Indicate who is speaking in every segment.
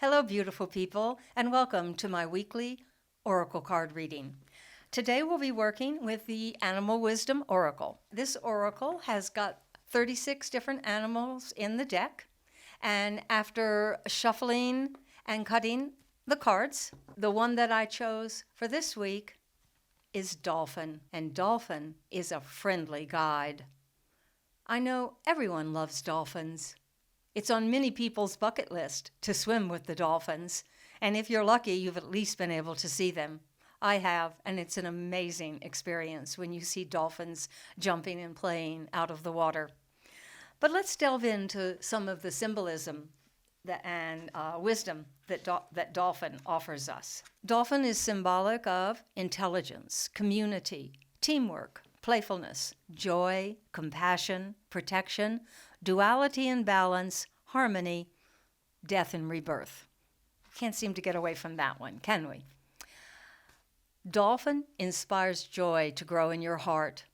Speaker 1: Hello, beautiful people, and welcome to my weekly Oracle card reading. Today we'll be working with the Animal Wisdom Oracle. This Oracle has got 36 different animals in the deck, and after shuffling and cutting the cards, the one that I chose for this week is Dolphin, and Dolphin is a friendly guide. I know everyone loves dolphins. It's on many people's bucket list to swim with the dolphins, and if you're lucky, you've at least been able to see them. I have, and it's an amazing experience when you see dolphins jumping and playing out of the water. But let's delve into some of the symbolism and wisdom that dolphin offers us. Dolphin is symbolic of intelligence, community, teamwork, playfulness, joy, compassion, protection, duality and balance, harmony, death and rebirth. Can't seem to get away from that one, can we? Dolphin inspires joy to grow in your heart.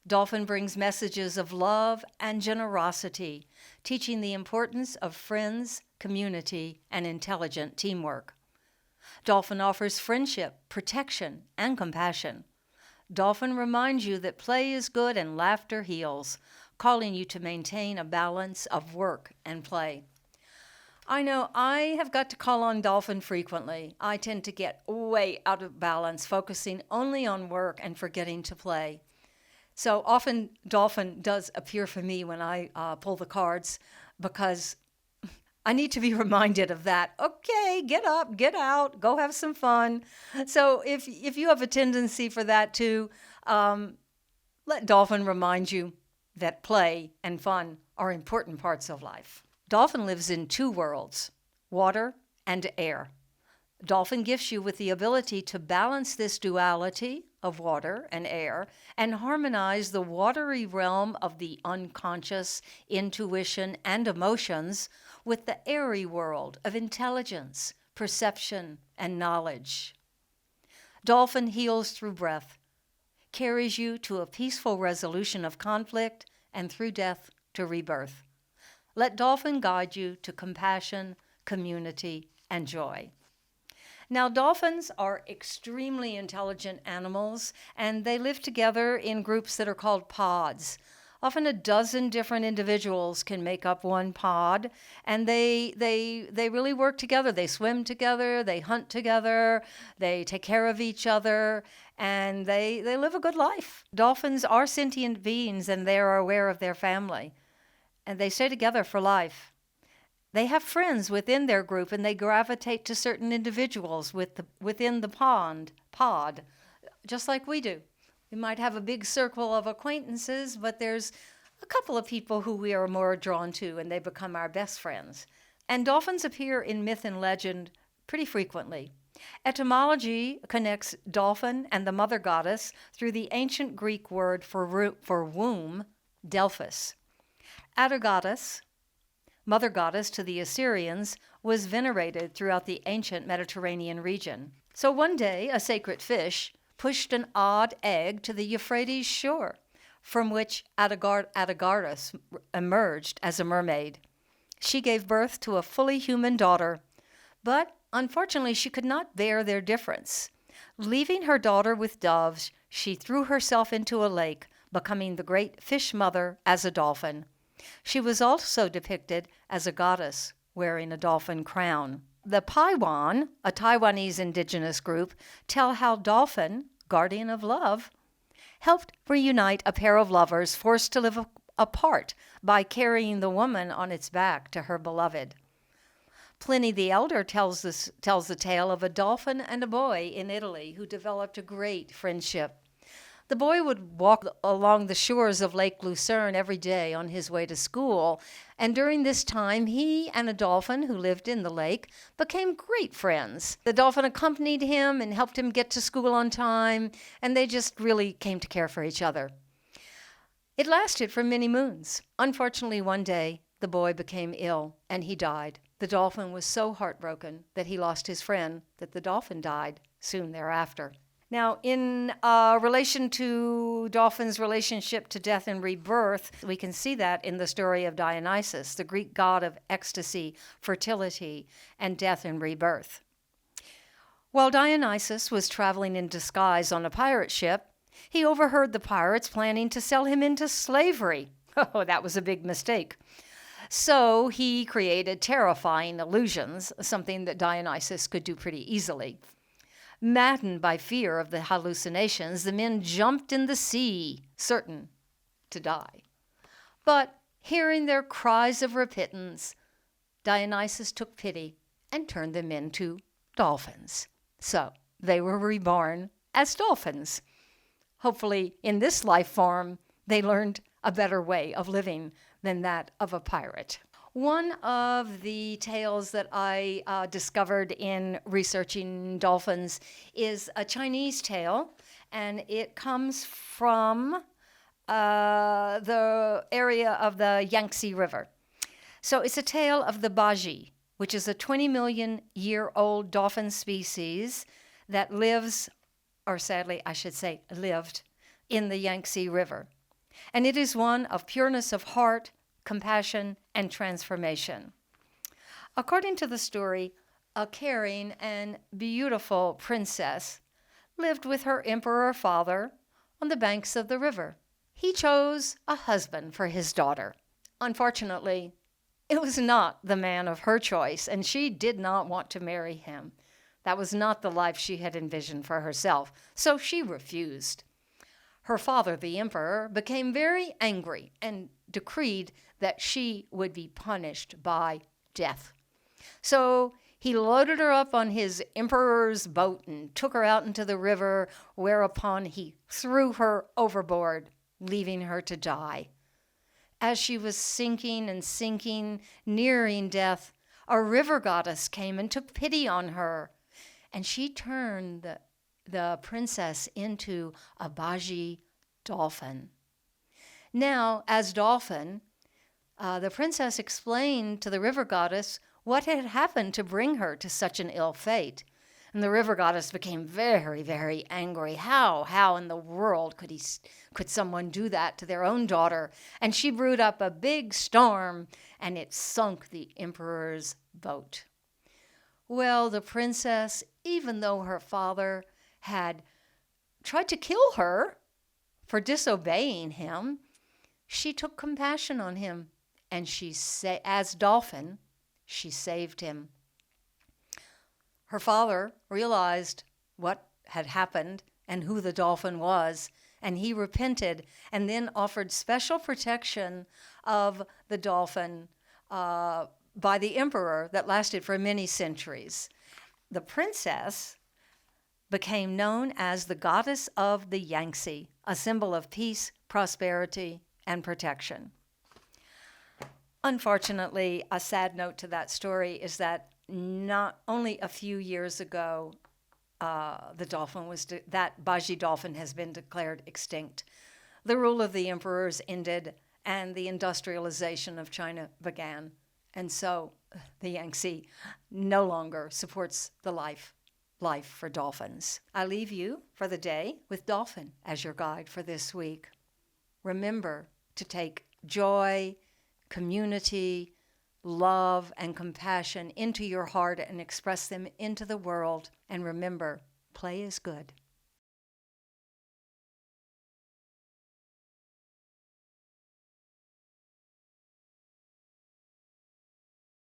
Speaker 1: Dolphin brings messages of love and generosity, teaching the importance of friends, community, and intelligent teamwork. Dolphin offers friendship, protection, and compassion. Dolphin reminds you that play is good and laughter heals, calling you to maintain a balance of work and play. I know I have got to call on Dolphin frequently. I tend to get way out of balance, focusing only on work and forgetting to play. So often Dolphin does appear for me when I pull the cards because I need to be reminded of that. Okay, get up, get out, go have some fun. So if you have a tendency for that too, let Dolphin remind you that play and fun are important parts of life. Dolphin lives in two worlds, water and air. Dolphin gifts you with the ability to balance this duality of water and air and harmonize the watery realm of the unconscious, intuition, and emotions with the airy world of intelligence, perception, and knowledge. Dolphin heals through breath, carries you to a peaceful resolution of conflict, and through death to rebirth. Let Dolphin guide you to compassion, community, and joy. Now, dolphins are extremely intelligent animals, and they live together in groups that are called pods. Often a dozen different individuals can make up one pod, and they really work together. They swim together, they hunt together, they take care of each other, and they live a good life. Dolphins are sentient beings, and they are aware of their family, and they stay together for life. They have friends within their group, and they gravitate to certain individuals within the pod, just like we do. We might have a big circle of acquaintances, but there's a couple of people who we are more drawn to, and they become our best friends. And dolphins appear in myth and legend pretty frequently. Etymology connects dolphin and the mother goddess through the ancient Greek word for womb, Delphis. Atargatis, mother goddess to the Assyrians, was venerated throughout the ancient Mediterranean region. So one day, a sacred fish pushed an odd egg to the Euphrates shore, from which Atargatis emerged as a mermaid. She gave birth to a fully human daughter, but unfortunately she could not bear their difference. Leaving her daughter with doves, she threw herself into a lake, becoming the great fish mother as a dolphin. She was also depicted as a goddess wearing a dolphin crown. The Paiwan, a Taiwanese indigenous group, tell how Dolphin, guardian of love, helped reunite a pair of lovers forced to live apart by carrying the woman on its back to her beloved. Pliny the Elder tells the tale of a dolphin and a boy in Italy who developed a great friendship. The boy would walk along the shores of Lake Lucerne every day on his way to school, and during this time, he and a dolphin who lived in the lake became great friends. The dolphin accompanied him and helped him get to school on time, and they just really came to care for each other. It lasted for many moons. Unfortunately, one day, the boy became ill, and he died. The dolphin was so heartbroken that he lost his friend that the dolphin died soon thereafter. Now, in relation to Dolphin's relationship to death and rebirth, we can see that in the story of Dionysus, the Greek god of ecstasy, fertility, and death and rebirth. While Dionysus was traveling in disguise on a pirate ship, he overheard the pirates planning to sell him into slavery. Oh, that was a big mistake. So he created terrifying illusions, something that Dionysus could do pretty easily. Maddened by fear of the hallucinations, the men jumped in the sea, certain to die. But hearing their cries of repentance, Dionysus took pity and turned them into dolphins. So they were reborn as dolphins. Hopefully, in this life form, they learned a better way of living than that of a pirate. One of the tales that I discovered in researching dolphins is a Chinese tale, and it comes from the area of the Yangtze River. So it's a tale of the baji, which is a 20-million-year-old dolphin species that lives, or sadly I should say lived, in the Yangtze River. And it is one of pureness of heart, compassion, and transformation. According to the story, a caring and beautiful princess lived with her emperor father on the banks of the river. He chose a husband for his daughter. Unfortunately, it was not the man of her choice, and she did not want to marry him. That was not the life she had envisioned for herself, so she refused. Her father, the emperor, became very angry and decreed that she would be punished by death. So he loaded her up on his emperor's boat and took her out into the river, whereupon he threw her overboard, leaving her to die. As she was sinking and sinking, nearing death, a river goddess came and took pity on her, and she turned the princess into a baji dolphin. Now, as dolphin, the princess explained to the river goddess what had happened to bring her to such an ill fate. And the river goddess became very, very angry. How in the world could someone do that to their own daughter? And she brewed up a big storm, and it sunk the emperor's boat. Well, the princess, even though her father had tried to kill her for disobeying him, she took compassion on him, and as dolphin, she saved him. Her father realized what had happened and who the dolphin was, and he repented and then offered special protection of the dolphin by the emperor that lasted for many centuries. The princess became known as the goddess of the Yangtze, a symbol of peace, prosperity, and protection. Unfortunately, a sad note to that story is that not only a few years ago, that baji dolphin has been declared extinct. The rule of the emperors ended, and the industrialization of China began, and so the Yangtze no longer supports the life for dolphins. I leave you for the day with Dolphin as your guide for this week. Remember to take joy, community, love, and compassion into your heart and express them into the world. And remember, play is good.